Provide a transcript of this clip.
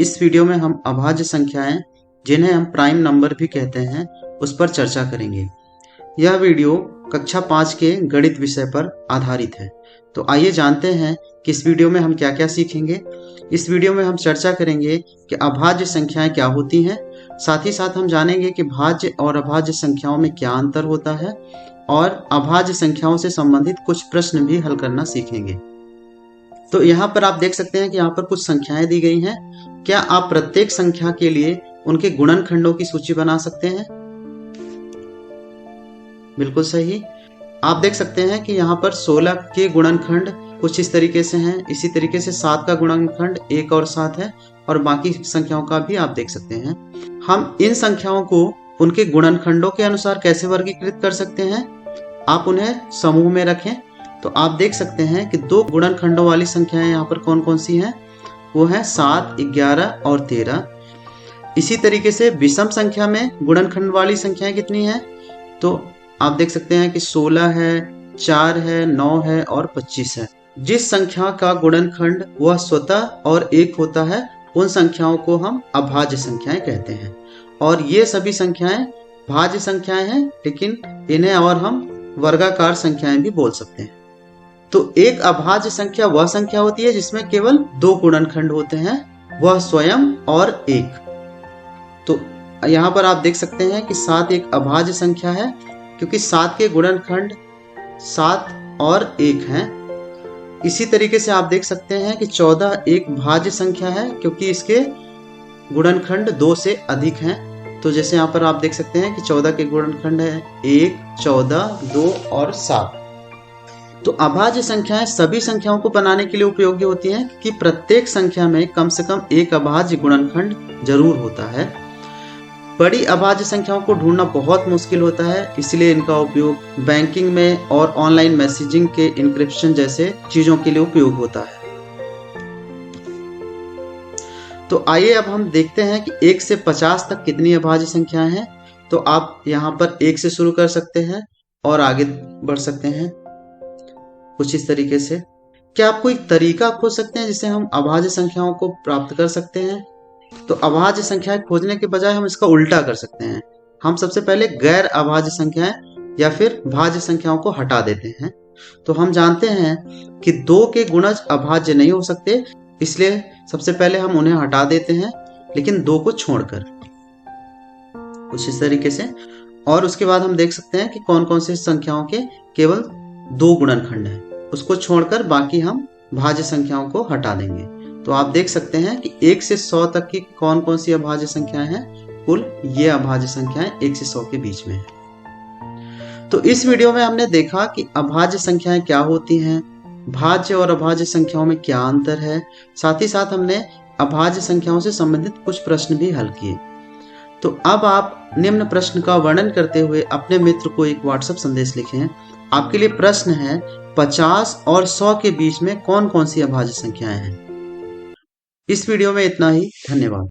इस वीडियो में हम अभाज्य संख्याएं जिन्हें हम प्राइम नंबर भी कहते हैं उस पर चर्चा करेंगे। यह वीडियो कक्षा 5 के गणित विषय पर आधारित है। तो आइए जानते हैं कि इस वीडियो में हम क्या क्या सीखेंगे। इस वीडियो में हम चर्चा करेंगे कि अभाज्य संख्याएं क्या होती हैं, साथ ही साथ हम जानेंगे कि भाज्य और अभाज्य संख्याओं में क्या अंतर होता है और अभाज्य संख्याओं से संबंधित कुछ प्रश्न भी हल करना सीखेंगे। तो यहाँ पर आप देख सकते हैं कि यहाँ पर कुछ संख्याएं दी गई हैं। क्या आप प्रत्येक संख्या के लिए उनके गुणनखंडों की सूची बना सकते हैं? बिल्कुल सही। आप देख सकते हैं कि यहाँ पर 16 के गुणनखंड कुछ इस तरीके से हैं। इसी तरीके से 7 का गुणनखंड 1 और 7 है और बाकी संख्याओं का भी आप देख सकते हैं। हम इन संख्याओं को उनके गुणनखंडों के अनुसार कैसे वर्गीकृत कर सकते हैं? आप उन्हें समूह में रखें तो आप देख सकते हैं कि 2 गुणनखंडों वाली संख्याएं यहाँ पर कौन कौन सी हैं? वो है 7, 11 और 13। इसी तरीके से विषम संख्या में गुणनखंड वाली संख्याएं कितनी हैं? तो आप देख सकते हैं कि 16 है, 4 है, 9 है और 25 है। जिस संख्या का गुणनखंड वह स्वतः और 1 होता है उन संख्याओं को हम अभाज्य संख्याएं कहते हैं। और ये सभी संख्याएं भाज्य संख्याएं हैं, लेकिन इन्हें और हम वर्गाकार संख्याएं भी बोल सकते हैं। तो एक अभाज्य संख्या वह संख्या होती है जिसमें केवल 2 गुणनखंड होते हैं, वह स्वयं और 1। तो यहाँ पर आप देख सकते हैं कि 7 एक अभाज्य संख्या है क्योंकि 7 के गुणनखंड 7 और 1 हैं। इसी तरीके से आप देख सकते हैं कि 14 एक भाज्य संख्या है क्योंकि इसके गुणनखंड 2 से अधिक हैं। तो जैसे यहाँ पर आप देख सकते हैं कि 14 के गुणनखंड है 1, 14, 2 और 7। तो अभाज्य संख्याएं सभी संख्याओं को बनाने के लिए उपयोगी होती हैं कि प्रत्येक संख्या में कम से कम एक अभाज्य गुणनखंड जरूर होता है। बड़ी अभाज्य संख्याओं को ढूंढना बहुत मुश्किल होता है, इसलिए इनका उपयोग बैंकिंग में और ऑनलाइन मैसेजिंग के इंक्रिप्शन जैसे चीजों के लिए उपयोग होता है। तो आइए अब हम देखते हैं कि 1 से 50 तक कितनी अभाज्य संख्याएं हैं। तो आप यहाँ पर 1 से शुरू कर सकते हैं और आगे बढ़ सकते हैं कुछ इस तरीके से। क्या आप कोई तरीका खोज सकते हैं जिससे हम अभाज्य संख्याओं को प्राप्त कर सकते हैं? तो अभाज्य संख्याएं खोजने के बजाय हम इसका उल्टा कर सकते हैं। हम सबसे पहले गैर अभाज्य संख्याएं या फिर भाज्य संख्याओं को हटा देते हैं। तो हम जानते हैं कि 2 के गुणज अभाज्य नहीं हो सकते, इसलिए सबसे पहले हम उन्हें हटा देते हैं, लेकिन 2 को छोड़कर कुछ इस तरीके से। और उसके बाद हम देख सकते हैं कि कौन कौन सी संख्याओं के केवल 2 गुणनखंड हैं, उसको छोड़कर बाकी हम भाज्य संख्याओं को हटा देंगे। तो आप देख सकते हैं कि 1 से 100 तक की कौन कौन सी अभाज्य संख्याएं हैं। कुल ये अभाज्य संख्याएं 1 से 100 के बीच में है। तो इस वीडियो में हमने देखा कि अभाज्य संख्याएं क्या होती हैं, भाज्य और अभाज्य संख्याओं में क्या अंतर है, साथ ही साथ हमने अभाज्य संख्याओं से संबंधित कुछ प्रश्न भी हल किए। तो अब आप निम्न प्रश्न का वर्णन करते हुए अपने मित्र को एक व्हाट्सएप संदेश लिखें। आपके लिए प्रश्न है 50 और 100 के बीच में कौन कौन सी अभाज्य संख्याएं हैं। इस वीडियो में इतना ही। धन्यवाद।